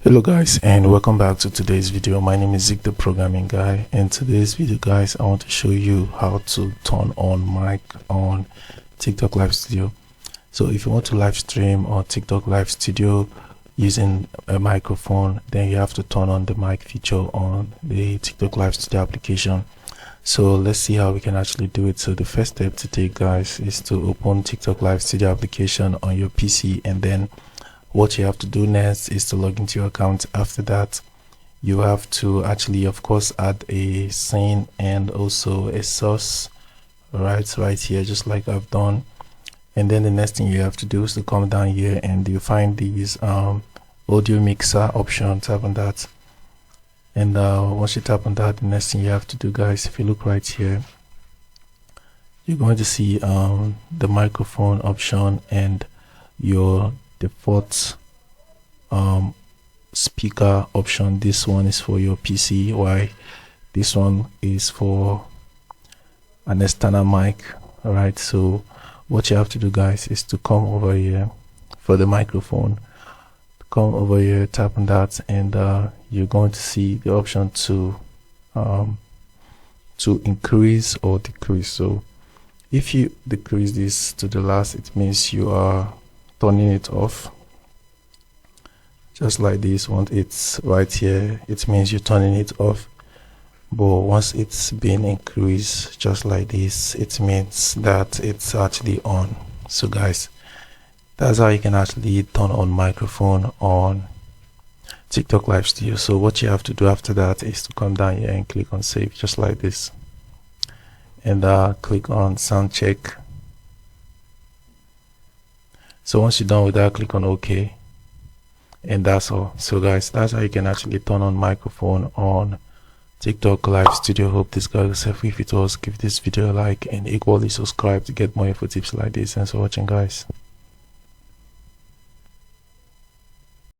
Hello guys, and welcome back to today's video. My name is Zik, the programming guy. In today's video guys, I want to show you how to turn on mic on TikTok Live Studio. So if you want to live stream on TikTok Live Studio using a microphone, then you have to turn on the mic feature on the TikTok Live Studio application. So let's see how we can actually do it. So the first step to take guys is to open TikTok Live Studio application on your PC, and then what you have to do next is to log into your account. After that, you have to actually of course add a scene and also a source right here, just like I've done. And then the next thing you have to do is to come down here and you find these audio mixer option. Tap on that, and once you tap on that, the next thing you have to do guys, if you look right here, you're going to see the microphone option and your default speaker option. This one is for your PC, while this one is for an external mic. Alright, so what you have to do guys is to come over here for the microphone, come over here, tap on that, and you're going to see the option to increase or decrease. So if you decrease this to the last, it means you are turning it off, just like this. Once it's right here, it means you're turning it off. But once it's been increased just like this, it means that it's actually on. So guys, that's how you can actually turn on microphone on TikTok Live Studio. So what you have to do after that is to come down here and click on save, just like this, and click on sound check. So once you're done with that, click on OK, and that's all. So guys, that's how you can actually turn on microphone on TikTok Live Studio. Hope this guy was helpful. If it was, give this video a like and equally subscribe to get more info tips like this. Thanks for watching guys.